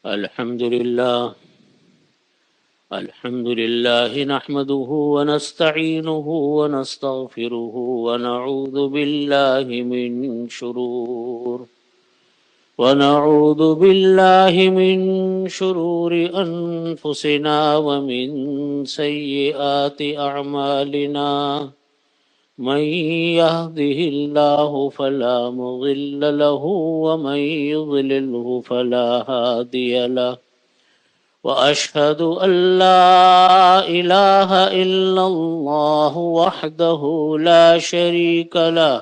الحمد لله نحمده ونستعينه ونستغفره ونعوذ بالله من شرور أنفسنا ومن سيئات أعمالنا. من يهده الله فلا مضل له ومن يضلله فلا هادي له. وأشهد أن لا إله إلا الله وحده لا شريك له.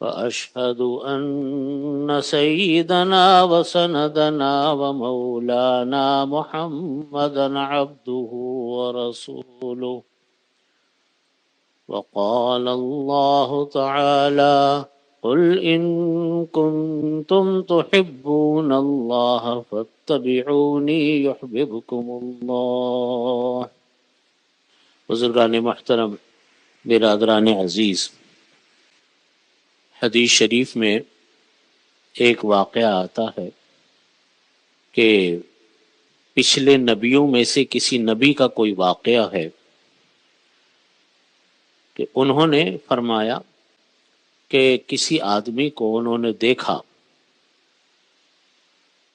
وأشهد أن سيدنا وسندنا ومولانا محمدا عبده ورسوله. وقال الله تعالى: قل إن كنتم تحبون الله فاتبعوني يحببكم الله. بزرگان محترم، برادران عزیز، حدیث شریف میں ایک واقعہ آتا ہے کہ پچھلے نبیوں میں سے کسی نبی کا کوئی واقعہ ہے کہ انہوں نے فرمایا کہ کسی آدمی کو انہوں نے دیکھا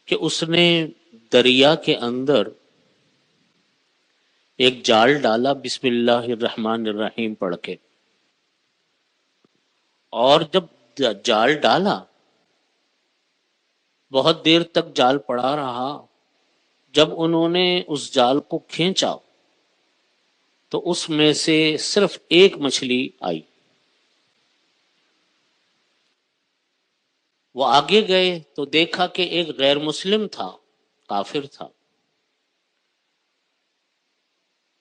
کہ اس نے دریا کے اندر ایک جال ڈالا بسم اللہ الرحمن الرحیم پڑھ کے، اور جب جال ڈالا بہت دیر تک جال پڑا رہا. جب انہوں نے اس جال کو کھینچا تو اس میں سے صرف ایک مچھلی آئی. وہ آگے گئے تو دیکھا کہ ایک غیر مسلم تھا، کافر تھا.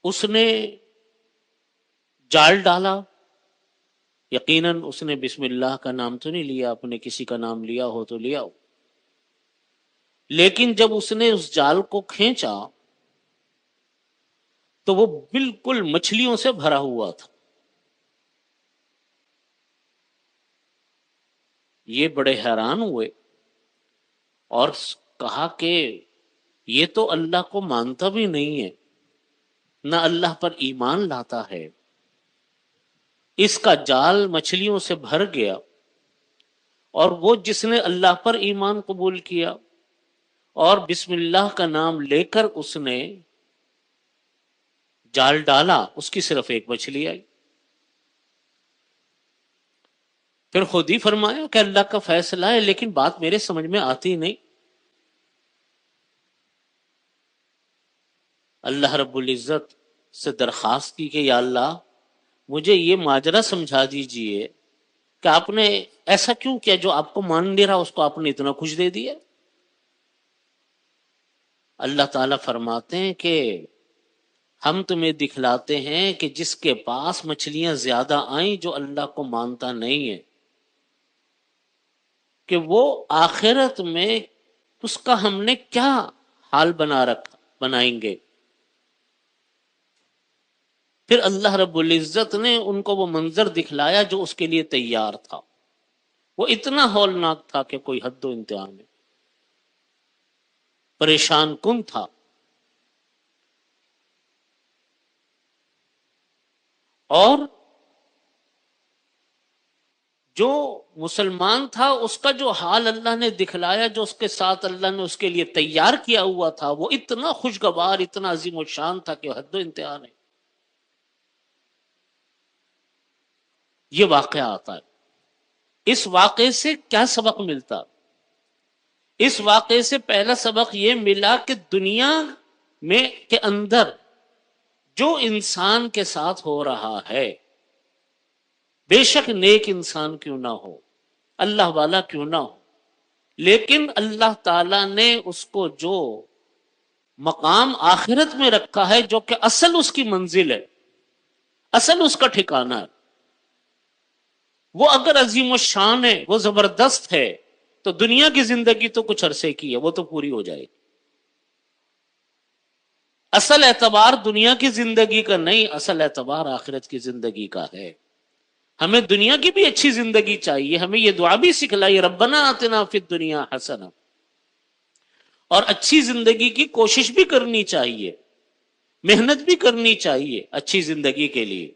اس نے جال ڈالا، یقیناً اس نے بسم اللہ کا نام تو نہیں لیا، اپنے کسی کا نام لیا ہو تو لیا ہو، لیکن جب اس نے اس جال کو کھینچا تو وہ بالکل مچھلیوں سے بھرا ہوا تھا. یہ بڑے حیران ہوئے اور کہا کہ یہ تو اللہ کو مانتا بھی نہیں ہے، نہ اللہ پر ایمان لاتا ہے. اس کا جال مچھلیوں سے بھر گیا، اور وہ جس نے اللہ پر ایمان قبول کیا اور بسم اللہ کا نام لے کر اس نے جال ڈالا، اس کی صرف ایک مچھلی آئی. پھر خود ہی فرمایا کہ اللہ کا فیصلہ ہے، لیکن بات میرے سمجھ میں آتی نہیں. اللہ رب العزت سے درخواست کی کہ یا اللہ مجھے یہ ماجرا سمجھا دیجئے کہ آپ نے ایسا کیوں کیا، جو آپ کو مان نہیں رہا اس کو آپ نے اتنا کچھ دے دیا. اللہ تعالیٰ فرماتے ہیں کہ ہم تمہیں دکھلاتے ہیں کہ جس کے پاس مچھلیاں زیادہ آئیں، جو اللہ کو مانتا نہیں ہے، کہ وہ آخرت میں اس کا ہم نے کیا حال بنائیں گے. پھر اللہ رب العزت نے ان کو وہ منظر دکھلایا جو اس کے لیے تیار تھا. وہ اتنا ہولناک تھا کہ کوئی حد و انتہا نہیں، پریشان کن تھا. اور جو مسلمان تھا اس کا جو حال اللہ نے دکھلایا، جو اس کے ساتھ اللہ نے اس کے لیے تیار کیا ہوا تھا، وہ اتنا خوشگوار، اتنا عظیم الشان تھا کہ حد و انتہا نہیں. یہ واقعہ آتا ہے. اس واقعے سے کیا سبق ملتا؟ اس واقعے سے پہلا سبق یہ ملا کہ دنیا میں کے اندر جو انسان کے ساتھ ہو رہا ہے، بے شک نیک انسان کیوں نہ ہو، اللہ والا کیوں نہ ہو، لیکن اللہ تعالیٰ نے اس کو جو مقام آخرت میں رکھا ہے، جو کہ اصل اس کی منزل ہے، اصل اس کا ٹھکانہ ہے، وہ اگر عظیم الشان ہے، وہ زبردست ہے، تو دنیا کی زندگی تو کچھ عرصے کی ہے، وہ تو پوری ہو جائے گی. اصل اعتبار دنیا کی زندگی کا نہیں، اصل اعتبار آخرت کی زندگی کا ہے. ہمیں دنیا کی بھی اچھی زندگی چاہیے. ہمیں یہ دعا بھی سکھلائی، ربنا آتنا فی الدنیا حسنہ. اور اچھی زندگی کی کوشش بھی کرنی چاہیے، محنت بھی کرنی چاہیے اچھی زندگی کے لیے،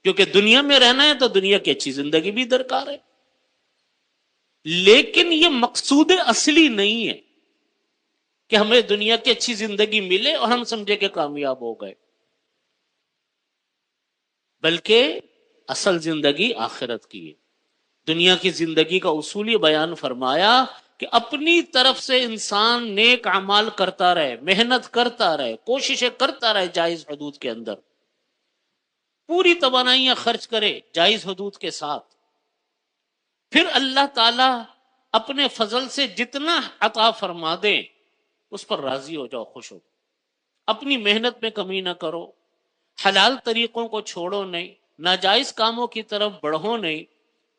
کیونکہ دنیا میں رہنا ہے تو دنیا کی اچھی زندگی بھی درکار ہے، لیکن یہ مقصود اصلی نہیں ہے کہ ہمیں دنیا کی اچھی زندگی ملے اور ہم سمجھے کہ کامیاب ہو گئے، بلکہ اصل زندگی آخرت کی ہے۔ دنیا کی زندگی کا اصول یہ بیان فرمایا کہ اپنی طرف سے انسان نیک اعمال کرتا رہے، محنت کرتا رہے، کوششیں کرتا رہے جائز حدود کے اندر، پوری توانائیاں خرچ کرے جائز حدود کے ساتھ، پھر اللہ تعالی اپنے فضل سے جتنا عطا فرما دے اس پر راضی ہو جاؤ، خوش ہو، اپنی محنت میں کمی نہ کرو، حلال طریقوں کو چھوڑو نہیں، ناجائز کاموں کی طرف بڑھو نہیں،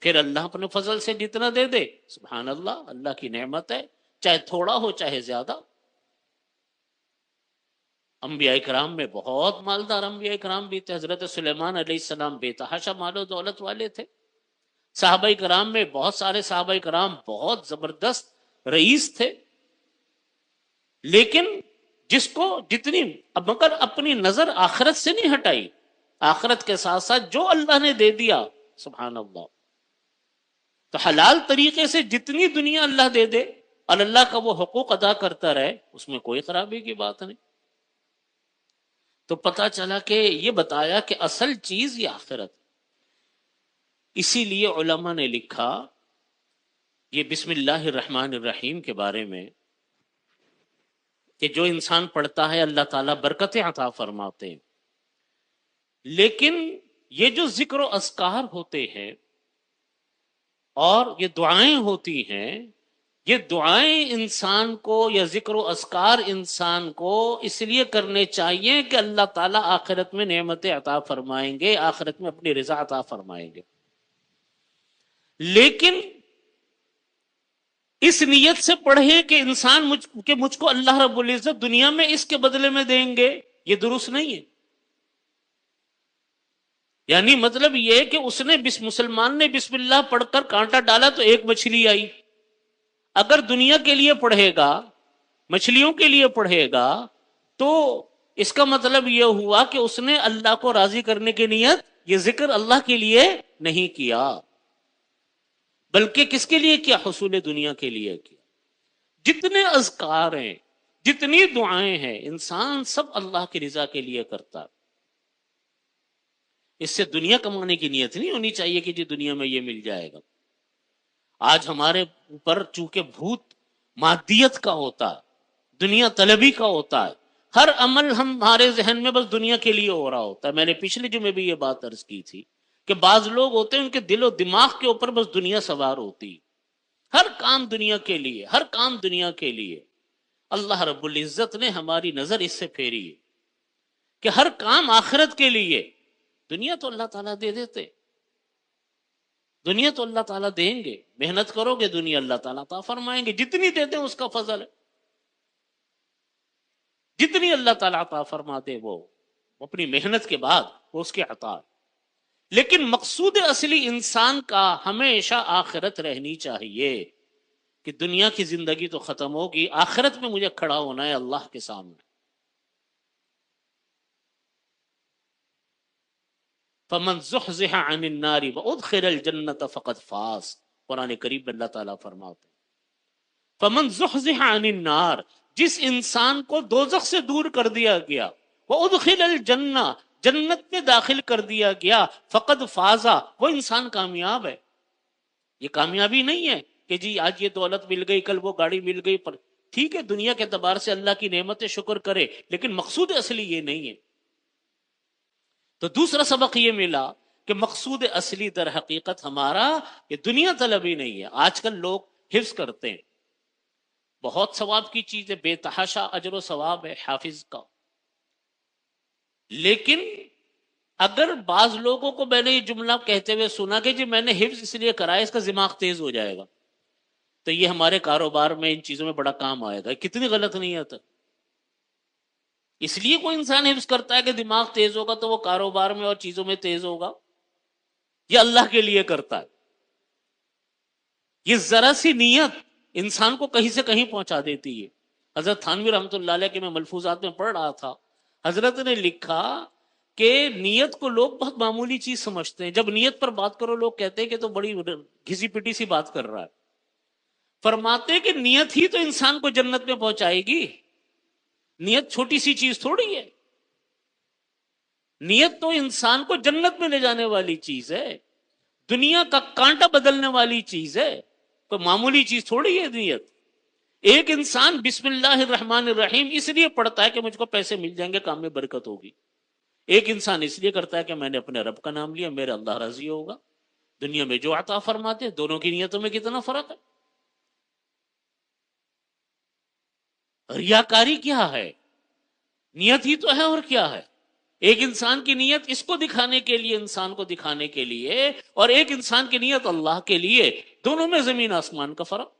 پھر اللہ اپنے فضل سے جتنا دے دے، سبحان اللہ، اللہ کی نعمت ہے، چاہے تھوڑا ہو چاہے زیادہ۔ انبیاء کرام میں بہت مالدار انبیاء کرام بھی تھے، حضرت سلیمان علیہ السلام بے تحاشا مال و دولت والے تھے، صحابہ کرام میں بہت سارے صحابہ کرام بہت زبردست رئیس تھے، لیکن جس کو جتنی، مگر اپنی نظر آخرت سے نہیں ہٹائی، آخرت کے ساتھ ساتھ جو اللہ نے دے دیا، سبحان اللہ، تو حلال طریقے سے جتنی دنیا اللہ دے دے اور اللہ کا وہ حقوق ادا کرتا رہے، اس میں کوئی خرابی کی بات نہیں۔ تو پتہ چلا کہ یہ بتایا کہ اصل چیز یہ آخرت، اسی لیے علماء نے لکھا یہ بسم اللہ الرحمن الرحیم کے بارے میں کہ جو انسان پڑھتا ہے اللہ تعالیٰ برکتیں عطا فرماتے ہیں، لیکن یہ جو ذکر و اذکار ہوتے ہیں اور یہ دعائیں ہوتی ہیں، یہ دعائیں انسان کو یا ذکر و اذکار انسان کو اس لیے کرنے چاہیے کہ اللہ تعالیٰ آخرت میں نعمتیں عطا فرمائیں گے، آخرت میں اپنی رضا عطا فرمائیں گے، لیکن اس نیت سے پڑھیں کہ انسان مجھ کو اللہ رب العزت دنیا میں اس کے بدلے میں دیں گے، یہ درست نہیں ہے۔ یعنی مطلب یہ کہ اس نے مسلمان نے بسم اللہ پڑھ کر کانٹا ڈالا تو ایک مچھلی آئی، اگر دنیا کے لیے پڑھے گا، مچھلیوں کے لیے پڑھے گا، تو اس کا مطلب یہ ہوا کہ اس نے اللہ کو راضی کرنے کی نیت، یہ ذکر اللہ کے لیے نہیں کیا، بلکہ کس کے لیے کیا؟ حصول دنیا کے لیے کیا۔ جتنے اذکار ہیں، جتنی دعائیں ہیں، انسان سب اللہ کی رضا کے لیے کرتا، اس سے دنیا کمانے کی نیت نہیں ہونی چاہیے کہ جی دنیا میں یہ مل جائے گا۔ آج ہمارے اوپر چونکہ بھوت مادیت کا ہوتا ہے، دنیا طلبی کا ہوتا ہے، ہر عمل ہمارے ذہن میں بس دنیا کے لیے ہو رہا ہوتا ہے۔ میں نے پچھلے جمعے بھی یہ بات عرض کی تھی کہ بعض لوگ ہوتے ہیں ان کے دل و دماغ کے اوپر بس دنیا سوار ہوتی، ہر کام دنیا کے لیے، ہر کام دنیا کے لیے۔ اللہ رب العزت نے ہماری نظر اس سے پھیری ہے کہ ہر کام آخرت کے لیے، دنیا تو اللہ تعالیٰ دے دیتے، دنیا تو اللہ تعالیٰ دیں گے، محنت کرو گے دنیا اللہ تعالیٰ عطا فرمائیں گے، جتنی دے دیں اس کا فضل ہے، جتنی اللہ تعالیٰ عطا فرما دے وہ اپنی محنت کے بعد وہ اس کے عطا ہے۔ لیکن مقصود اصلی انسان کا ہمیشہ آخرت رہنی چاہیے کہ دنیا کی زندگی تو ختم ہوگی، آخرت میں مجھے کھڑا ہونا ہے اللہ کے سامنے۔ فَمَنْ زُحْزِحَ عَنِ النَّارِ وَأُدْخِلَ الْجَنَّةَ فَقَدْ فَازَ، قرآن کریم میں اللہ تعالیٰ فرماتے ہیں فَمَنْ زُحْزِحَ عَنِ النَّارِ، جس انسان کو دوزخ سے دور کر دیا گیا، وَأُدْخِلَ الْجَنَّةَ، جنت میں داخل کر دیا گیا، فقد فازا، وہ انسان کامیاب ہے۔ یہ کامیابی نہیں ہے کہ جی آج یہ دولت مل گئی، کل وہ گاڑی مل گئی، پر ٹھیک ہے دنیا کے اعتبار سے اللہ کی نعمت شکر کرے، لیکن مقصود اصلی یہ نہیں ہے۔ تو دوسرا سبق یہ ملا کہ مقصود اصلی در حقیقت ہمارا یہ دنیا طلبی نہیں ہے۔ آج کل لوگ حفظ کرتے ہیں، بہت ثواب کی چیز ہے، بے تحاشا اجر و ثواب ہے حافظ کا، لیکن اگر بعض لوگوں کو میں نے یہ جملہ کہتے ہوئے سنا کہ جی میں نے حفظ اس لیے کرایا اس کا دماغ تیز ہو جائے گا، تو یہ ہمارے کاروبار میں ان چیزوں میں بڑا کام آئے گا، کتنی غلط نیت ہے۔ اس لیے کوئی انسان حفظ کرتا ہے کہ دماغ تیز ہوگا تو وہ کاروبار میں اور چیزوں میں تیز ہوگا، یہ اللہ کے لیے کرتا ہے۔ یہ ذرا سی نیت انسان کو کہیں سے کہیں پہنچا دیتی ہے۔ حضرت تھانوی رحمۃ اللہ علیہ کے میں ملفوظات میں پڑھ رہا تھا، حضرت نے لکھا کہ نیت کو لوگ بہت معمولی چیز سمجھتے ہیں، جب نیت پر بات کرو لوگ کہتے ہیں کہ تو بڑی گھسی پٹی سی بات کر رہا ہے. فرماتے کہ نیت ہی تو انسان کو جنت میں پہنچائے گی. نیت چھوٹی سی چیز تھوڑی ہے، نیت تو انسان کو جنت میں لے جانے والی چیز ہے، دنیا کا کانٹا بدلنے والی چیز ہے، کوئی معمولی چیز تھوڑی ہے نیت. ایک انسان بسم اللہ الرحمن الرحیم اس لیے پڑھتا ہے کہ مجھ کو پیسے مل جائیں گے، کام میں برکت ہوگی. ایک انسان اس لیے کرتا ہے کہ میں نے اپنے رب کا نام لیا، میرے اللہ راضی ہوگا. دنیا میں جو عطا فرماتے ہیں، دونوں کی نیتوں میں کتنا فرق ہے. ریاکاری کیا ہے؟ نیت ہی تو ہے، اور کیا ہے؟ ایک انسان کی نیت اس کو دکھانے کے لیے، انسان کو دکھانے کے لیے، اور ایک انسان کی نیت اللہ کے لیے، دونوں میں زمین آسمان کا فرق.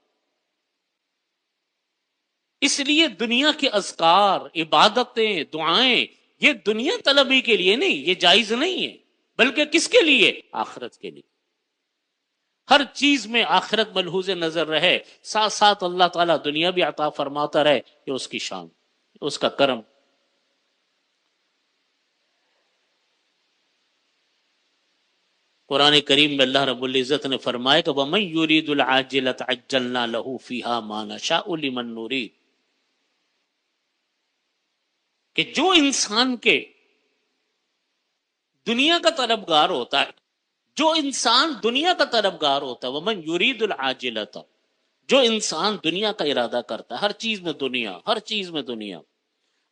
اس لیے دنیا کے اذکار، عبادتیں، دعائیں یہ دنیا طلبی کے لیے نہیں، یہ جائز نہیں ہے، بلکہ کس کے لیے؟ آخرت کے لیے. ہر چیز میں آخرت ملحوظ نظر رہے، ساتھ ساتھ اللہ تعالیٰ دنیا بھی عطا فرماتا رہے، یہ اس کی شان، اس کا کرم. قرآن کریم میں اللہ رب العزت نے فرمایا کہ وَمَن يُرِيدُ الْعَاجِلَةَ عَجَّلْنَا لَهُ فِيهَا مَا نَشَاءُ لِمَن نُرِيدُ، کہ جو انسان کے دنیا کا طلبگار ہوتا ہے، جو انسان دنیا کا طلبگار ہوتا ہے، وَمَن يُرِيدُ الْعَاجِلَةَ، جو انسان دنیا کا ارادہ کرتا ہے، ہر چیز میں دنیا، ہر چیز میں دنیا،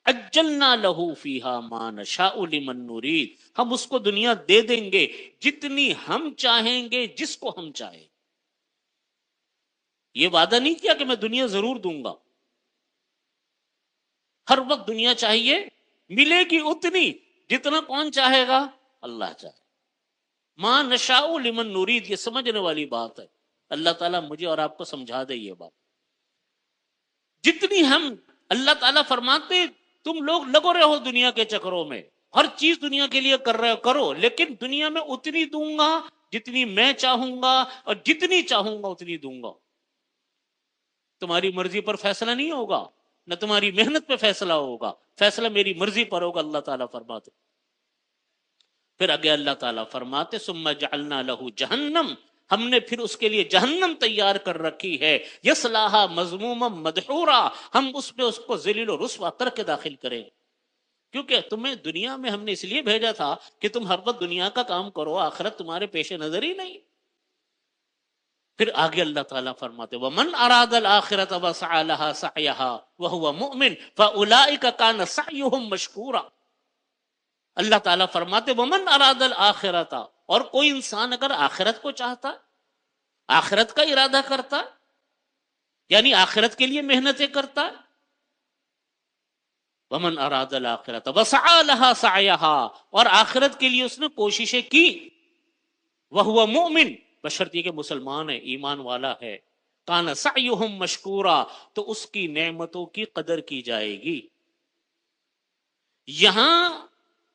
اجلنا لہو فیہا ما نشاء لمن نرید، ہم اس کو دنیا دے دیں گے جتنی ہم چاہیں گے، جس کو ہم چاہیں. یہ وعدہ نہیں کیا کہ میں دنیا ضرور دوں گا. ہر وقت دنیا چاہیے، ملے گی اتنی جتنا کون چاہے گا؟ اللہ چاہے. ما نشاء لمن نرید، یہ سمجھنے والی بات ہے. اللہ تعالیٰ مجھے اور آپ کو سمجھا دے یہ بات. جتنی ہم، اللہ تعالیٰ فرماتے تم لوگ لگو رہے ہو دنیا کے چکروں میں، ہر چیز دنیا کے لیے کر رہے ہو، کرو، لیکن دنیا میں اتنی دوں گا جتنی میں چاہوں گا، اور جتنی چاہوں گا اتنی دوں گا. تمہاری مرضی پر فیصلہ نہیں ہوگا، نہ تمہاری محنت پہ فیصلہ ہوگا، فیصلہ میری مرضی پر ہوگا. اللہ تعالیٰ فرماتے. پھر آگے اللہ تعالیٰ فرماتے ثم جعلنا لہ جہنم، ہم نے پھر اس کے لیے جہنم تیار کر رکھی ہے، یصلاھا مذموما مدحورا، ہم اس پہ اس کو ذلیل و رسوا کر کے داخل کریں. کیونکہ تمہیں دنیا میں ہم نے اس لیے بھیجا تھا کہ تم ہر وقت دنیا کا کام کرو، آخرت تمہارے پیش نظر ہی نہیں. پھر آگے اللہ تعالیٰ فرماتے وَمَنْ أَرَادَ الْآخِرَةَ وَسَعَى لَهَا سَعْيَهَا وَهُوَ مُؤْمِنٌ فَأُولَئِكَ كَانَ سَعْيُهُمْ مَشْكُورًا. اللہ تعالیٰ فرماتے وَمَنْ أَرَادَ الْآخِرَةَ، اور کوئی انسان اگر آخرت کو چاہتا، آخرت کا ارادہ کرتا، یعنی آخرت کے لیے محنتیں کرتا، وَمَنْ أَرَادَ الْآخِرَةَ وَسَعَى لَهَا سَعْيَهَا، اور آخرت کے لیے اس نے کوششیں کی، وَهُوَ مُؤْمِنٌ، بشرطیہ کہ مسلمان ہے، ایمان والا ہے، کان سعیہم مشکورا، تو اس کی نعمتوں کی قدر کی جائے گی. یہاں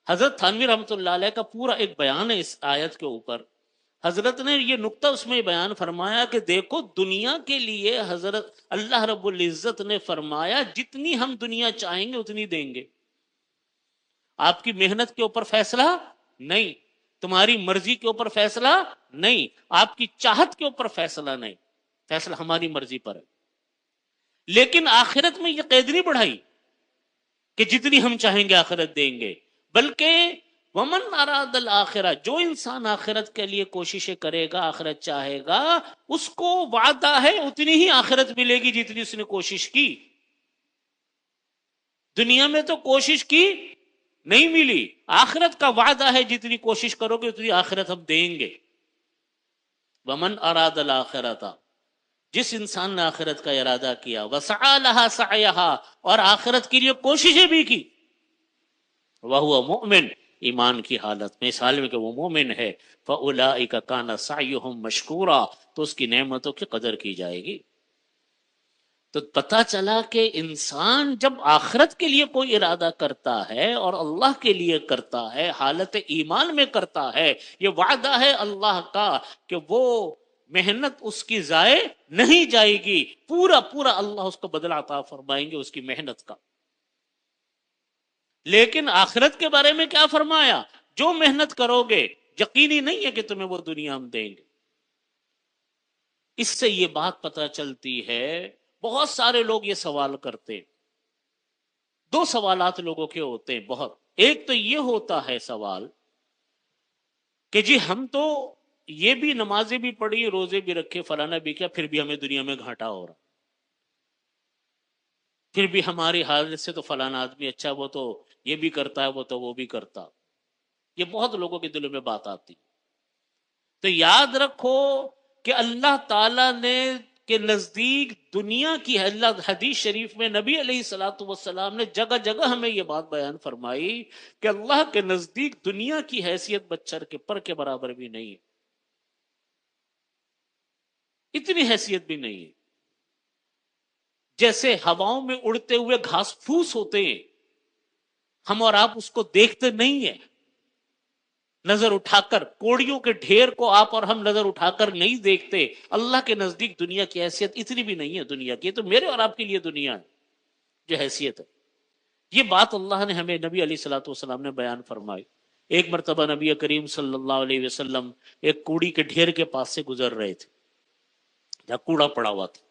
حضرت تھانوی رحمۃ اللہ علیہ کا پورا ایک بیان ہے اس آیت کے اوپر. حضرت نے یہ نقطہ اس میں بیان فرمایا کہ دیکھو دنیا کے لیے حضرت اللہ رب العزت نے فرمایا جتنی ہم دنیا چاہیں گے اتنی دیں گے. آپ کی محنت کے اوپر فیصلہ نہیں، تمہاری مرضی کے اوپر فیصلہ نہیں، آپ کی چاہت کے اوپر فیصلہ نہیں، فیصلہ ہماری مرضی پر ہے. لیکن آخرت میں یہ قید نہیں بڑھائی کہ جتنی ہم چاہیں گے آخرت دیں گے، بلکہ ومن اراد الآخرہ، جو انسان آخرت کے لیے کوششیں کرے گا، آخرت چاہے گا، اس کو وعدہ ہے اتنی ہی آخرت ملے گی جتنی اس نے کوشش کی. دنیا میں تو کوشش کی نہیں ملی، آخرت کا وعدہ ہے جتنی کوشش کرو گے اتنی آخرت ہم دیں گے. ومن اراد الآخرۃ، جس انسان نے آخرت کا ارادہ کیا، وسعى لها سعيها، اور آخرت کے لیے کوششیں بھی کی، وهو مؤمن، ایمان کی حالت میں، اس حال میں کہ وہ مومن ہے، فاولئک کان سعیہم مشکورا، تو اس کی نعمتوں کی قدر کی جائے گی. تو پتہ چلا کہ انسان جب آخرت کے لیے کوئی ارادہ کرتا ہے اور اللہ کے لیے کرتا ہے، حالت ایمان میں کرتا ہے، یہ وعدہ ہے اللہ کا کہ وہ محنت اس کی ضائع نہیں جائے گی، پورا پورا اللہ اس کو بدلہ عطا فرمائیں گے اس کی محنت کا۔ لیکن آخرت کے بارے میں کیا فرمایا؟ جو محنت کرو گے یقینی نہیں ہے کہ تمہیں وہ دنیا ہم دیں گے۔ اس سے یہ بات پتہ چلتی ہے، بہت سارے لوگ یہ سوال کرتے، دو سوالات لوگوں کے ہوتے ہیں بہت۔ ایک تو یہ ہوتا ہے سوال کہ جی ہم تو یہ بھی نمازیں بھی پڑھی، روزے بھی رکھے، فلانا بھی کیا، پھر بھی ہمیں دنیا میں گھاٹا ہو رہا، پھر بھی ہماری حالت سے تو فلانا آدمی اچھا، وہ تو یہ بھی کرتا ہے، وہ تو وہ بھی کرتا۔ یہ بہت لوگوں کے دلوں میں بات آتی۔ تو یاد رکھو کہ اللہ تعالی نے کے نزدیک دنیا کی، اللہ حدیث شریف میں نبی علیہ الصلوۃ والسلام نے جگہ جگہ ہمیں یہ بات بیان فرمائی کہ اللہ کے نزدیک دنیا کی حیثیت بچھر کے پر کے برابر بھی نہیں ہے، اتنی حیثیت بھی نہیں ہے۔ جیسے ہواؤں میں اڑتے ہوئے گھاس پھوس ہوتے ہیں، ہم اور آپ اس کو دیکھتے نہیں ہیں نظر اٹھا کر، کوڑیوں کے ڈھیر کو آپ اور ہم نظر اٹھا کر نہیں دیکھتے، اللہ کے نزدیک دنیا کی حیثیت اتنی بھی نہیں ہے دنیا کی۔ یہ تو میرے اور آپ کے لیے دنیا ہے جو حیثیت ہے۔ یہ بات اللہ نے ہمیں نبی علیہ الصلوۃ والسلام نے بیان فرمائی۔ ایک مرتبہ نبی کریم صلی اللہ علیہ وسلم ایک کوڑی کے ڈھیر کے پاس سے گزر رہے تھے جہاں کوڑا پڑا ہوا تھا۔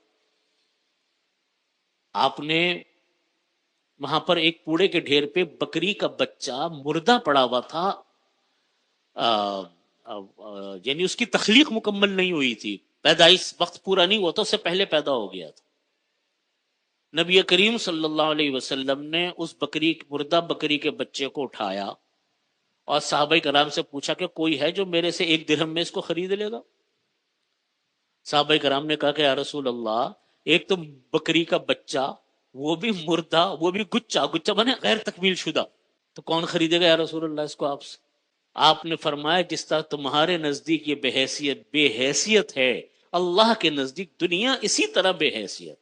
آپ نے وہاں پر ایک کوڑے کے ڈھیر پہ بکری کا بچہ مردہ پڑا ہوا تھا، یعنی اس کی تخلیق مکمل نہیں ہوئی تھی، پیدائش وقت پورا نہیں ہوا تو اس سے پہلے پیدا ہو گیا تھا۔ نبی کریم صلی اللہ علیہ وسلم نے اس مردہ بکری کے بچے کو اٹھایا اور صحابہ کرام سے پوچھا کہ کوئی ہے جو میرے سے 1 درہم میں اس کو خرید لے گا؟ صحابہ کرام نے کہا کہ یا رسول اللہ، ایک تو بکری کا بچہ، وہ بھی مردہ، وہ بھی گچا بنے غیر تکمیل شدہ، تو کون خریدے گا یا رسول اللہ اس کو آپ سے؟ آپ نے فرمایا جس طرح تمہارے نزدیک یہ بے حیثیت ہے، اللہ کے نزدیک دنیا اسی طرح بے حیثیت۔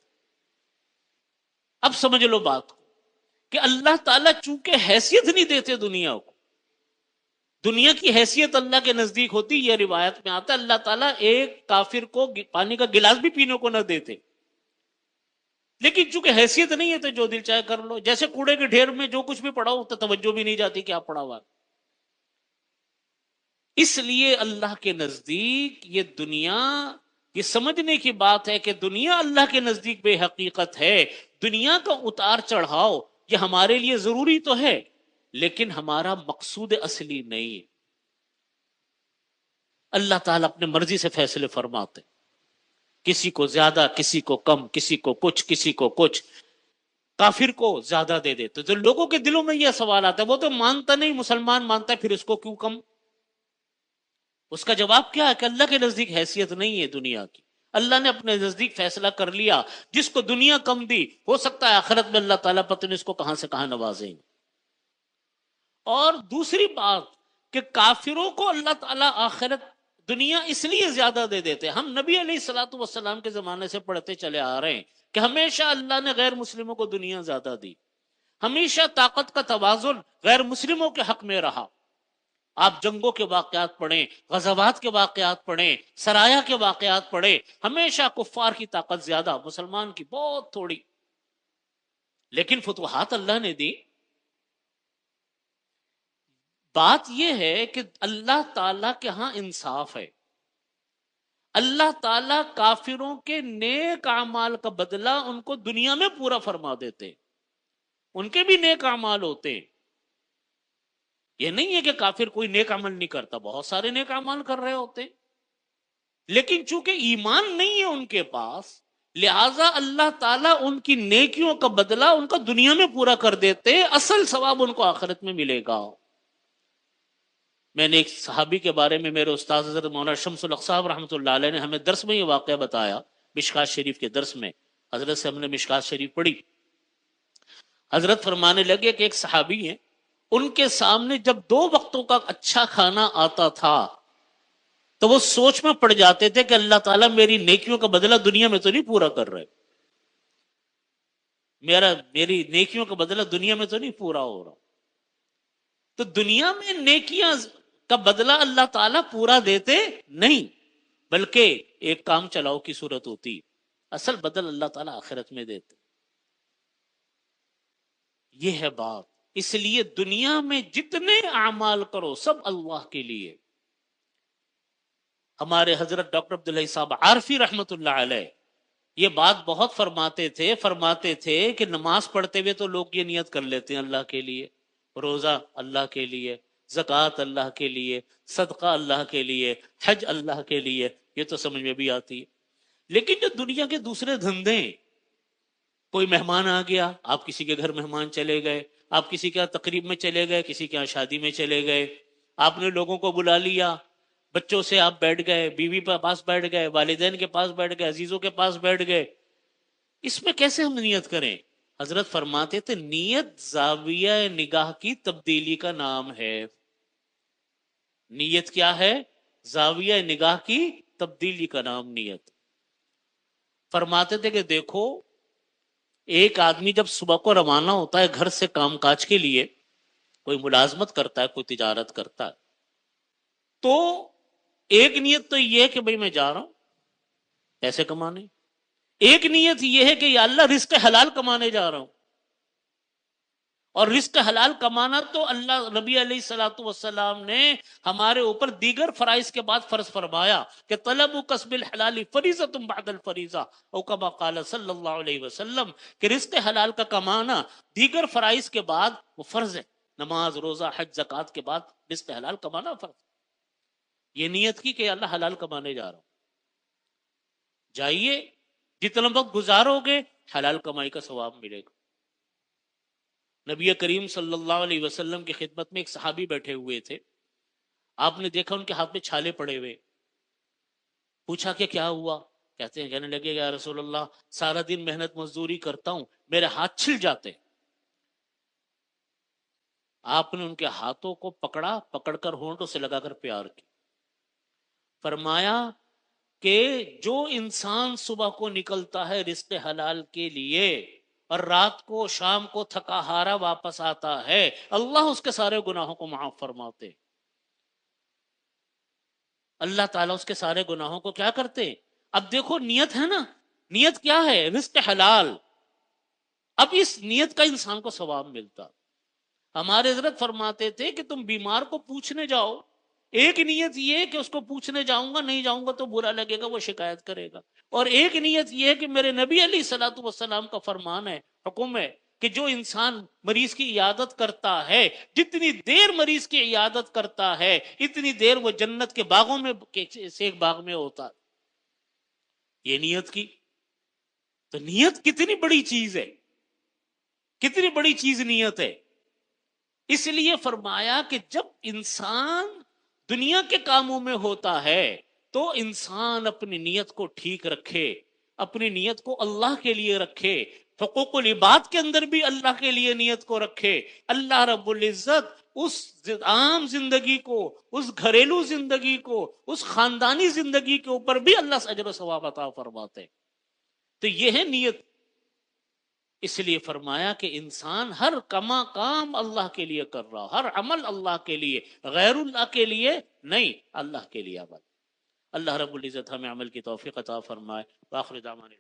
اب سمجھ لو بات کو کہ اللہ تعالیٰ چونکہ حیثیت نہیں دیتے دنیا کو، دنیا کی حیثیت اللہ کے نزدیک ہوتی، یہ روایت میں آتا ہے اللہ تعالیٰ ایک کافر کو پانی کا گلاس بھی پینے کو نہ دیتے، لیکن چونکہ حیثیت نہیں ہے تو جو دل چاہے کر لو۔ جیسے کوڑے کے ڈھیر میں جو کچھ بھی پڑا ہو تو توجہ بھی نہیں جاتی کیا پڑا ہوا۔ اس لیے اللہ کے نزدیک یہ دنیا، یہ سمجھنے کی بات ہے کہ دنیا اللہ کے نزدیک بے حقیقت ہے۔ دنیا کا اتار چڑھاؤ یہ ہمارے لیے ضروری تو ہے، لیکن ہمارا مقصود اصلی نہیں ہے۔ اللہ تعالیٰ اپنے مرضی سے فیصلے فرماتے، کسی کو زیادہ، کسی کو کم، کسی کو کچھ، کسی کو کچھ۔ کافر کو زیادہ دے دیتے، تو لوگوں کے دلوں میں یہ سوال آتا ہے وہ تو مانتا نہیں، مسلمان مانتا ہے، پھر اس کو کیوں کم؟ اس کا جواب کیا ہے کہ اللہ کے نزدیک حیثیت نہیں ہے دنیا کی، اللہ نے اپنے نزدیک فیصلہ کر لیا، جس کو دنیا کم دی ہو سکتا ہے آخرت میں اللہ تعالیٰ پتہ نہیں اس کو کہاں سے کہاں نوازیں گے۔ اور دوسری بات کہ کافروں کو اللہ تعالیٰ آخرت دنیا اس لیے زیادہ دے دیتے، ہم نبی علیہ الصلوۃ والسلام کے زمانے سے پڑھتے چلے آ رہے ہیں کہ ہمیشہ اللہ نے غیر مسلموں کو دنیا زیادہ دی، ہمیشہ طاقت کا توازن غیر مسلموں کے حق میں رہا۔ آپ جنگوں کے واقعات پڑھیں، غزوات کے واقعات پڑھیں، سرایا کے واقعات پڑھیں، ہمیشہ کفار کی طاقت زیادہ، مسلمان کی بہت تھوڑی، لیکن فتوحات اللہ نے دی۔ بات یہ ہے کہ اللہ تعالیٰ کے ہاں انصاف ہے، اللہ تعالیٰ کافروں کے نیک اعمال کا بدلہ ان کو دنیا میں پورا فرما دیتے، ان کے بھی نیک اعمال ہوتے ہیں۔ یہ نہیں ہے کہ کافر کوئی نیک عمل نہیں کرتا، بہت سارے نیک اعمال کر رہے ہوتے ہیں، لیکن چونکہ ایمان نہیں ہے ان کے پاس، لہذا اللہ تعالیٰ ان کی نیکیوں کا بدلہ ان کا دنیا میں پورا کر دیتے، اصل ثواب ان کو آخرت میں ملے گا۔ میں نے ایک صحابی کے بارے میں، میرے استاد حضرت مولانا شمس الحق صاحب رحمۃ اللہ علیہ نے ہمیں درس میں یہ واقعہ بتایا، مشکات شریف کے درس میں حضرت سے ہم نے مشکات شریف پڑھی۔ حضرت فرمانے لگے کہ ایک صحابی ہیں، ان کے سامنے جب 2 وقتوں کا اچھا کھانا آتا تھا تو وہ سوچ میں پڑ جاتے تھے کہ اللہ تعالیٰ میری نیکیوں کا بدلہ دنیا میں تو نہیں پورا کر رہے، میری نیکیوں کا بدلہ دنیا میں تو نہیں پورا ہو رہا۔ تو دنیا میں نیکیاں کا بدلہ اللہ تعالیٰ پورا دیتے نہیں، بلکہ ایک کام چلاؤ کی صورت ہوتی، اصل بدل اللہ تعالیٰ آخرت میں دیتے. یہ ہے بات. اس لیے دنیا میں جتنے اعمال کرو سب اللہ کے لیے. ہمارے حضرت ڈاکٹر عبداللہ صاحب عارفی رحمت اللہ علیہ یہ بات بہت فرماتے تھے کہ نماز پڑھتے ہوئے تو لوگ یہ نیت کر لیتے ہیں اللہ کے لیے، روزہ اللہ کے لیے، زکوٰۃ اللہ کے لیے، صدقہ اللہ کے لیے، حج اللہ کے لیے، یہ تو سمجھ میں بھی آتی ہے. لیکن جو دنیا کے دوسرے دھندے، کوئی مہمان آ گیا، آپ کسی کے گھر مہمان چلے گئے، آپ کسی کے تقریب میں چلے گئے، کسی کے یہاں شادی میں چلے گئے، آپ نے لوگوں کو بلا لیا، بچوں سے آپ بیٹھ گئے، بیوی کے پاس بیٹھ گئے، والدین کے پاس بیٹھ گئے، عزیزوں کے پاس بیٹھ گئے، اس میں کیسے ہم نیت کریں؟ حضرت فرماتے تھے نیت زاویہ نگاہ کی تبدیلی کا نام ہے. نیت کیا ہے؟ زاویہ نگاہ کی تبدیلی کا نام نیت. فرماتے تھے کہ دیکھو ایک آدمی جب صبح کو روانہ ہوتا ہے گھر سے کام کاج کے لیے، کوئی ملازمت کرتا ہے، کوئی تجارت کرتا ہے، تو ایک نیت تو یہ ہے کہ بھئی میں جا رہا ہوں پیسے کمانے، ایک نیت یہ ہے کہ یا اللہ رزق حلال کمانے جا رہا ہوں. اور رزق حلال کمانا تو اللہ نبی علیہ الصلوۃ والسلام نے ہمارے اوپر دیگر فرائض کے بعد فرض فرمایا کہ طلب کسب الحلال فریضۃ بعد الفریضہ، او کما قال صلی اللہ علیہ وسلم، کہ رزق حلال کا کمانا دیگر فرائض کے بعد وہ فرض ہے. نماز، روزہ، حج، زکوٰۃ کے بعد رزق حلال کمانا فرض. یہ نیت کی کہ اللہ حلال کمانے جا رہا ہوں. جائیے جتنا وقت گزارو گے حلال کمائی کا ثواب ملے گا. نبی کریم صلی اللہ علیہ وسلم کی خدمت میں ایک صحابی بیٹھے ہوئے تھے، آپ نے دیکھا ان کے ہاتھ میں چھالے پڑے ہوئے. پوچھا کہ کیا ہوا؟ کہنے لگے یا رسول اللہ سارا دن محنت مزدوری کرتا ہوں، میرے ہاتھ چھل جاتے. آپ نے ان کے ہاتھوں کو پکڑ کر ہونٹوں سے لگا کر پیار کی. فرمایا کہ جو انسان صبح کو نکلتا ہے رزق حلال کے لیے اور رات کو شام کو تھکا ہارا واپس آتا ہے، اللہ اس کے سارے گناہوں کو معاف فرماتے. اللہ تعالیٰ اس کے سارے گناہوں کو کیا کرتے؟ اب دیکھو نیت ہے نا، نیت کیا ہے؟ رزق حلال. اب اس نیت کا انسان کو ثواب ملتا. ہمارے حضرت فرماتے تھے کہ تم بیمار کو پوچھنے جاؤ، ایک نیت یہ کہ اس کو پوچھنے جاؤں گا، نہیں جاؤں گا تو برا لگے گا، وہ شکایت کرے گا. اور ایک نیت یہ ہے کہ میرے نبی علیہ الصلوۃ والسلام کا فرمان ہے، حکم ہے کہ جو انسان مریض کی عیادت کرتا ہے، جتنی دیر مریض کی عیادت کرتا ہے اتنی دیر وہ جنت کے باغوں میں سے ایک باغ میں ہوتا. یہ نیت کی. تو نیت کتنی بڑی چیز ہے، کتنی بڑی چیز نیت ہے. اس لیے فرمایا کہ جب انسان دنیا کے کاموں میں ہوتا ہے تو انسان اپنی نیت کو ٹھیک رکھے، اپنی نیت کو اللہ کے لیے رکھے، حقوق العباد کے اندر بھی اللہ کے لیے نیت کو رکھے. اللہ رب العزت اس عام زندگی کو، اس گھریلو زندگی کو، اس خاندانی زندگی کے اوپر بھی اللہ سے اجر و ثواب عطا فرماتے. تو یہ ہے نیت. اس لیے فرمایا کہ انسان ہر کام اللہ کے لیے کر رہا، ہر عمل اللہ کے لیے، غیر اللہ کے لیے نہیں، اللہ کے لیے عمل. اللہ رب العزت ہمیں عمل کی توفیق عطا فرمائے. وآخر دعوانا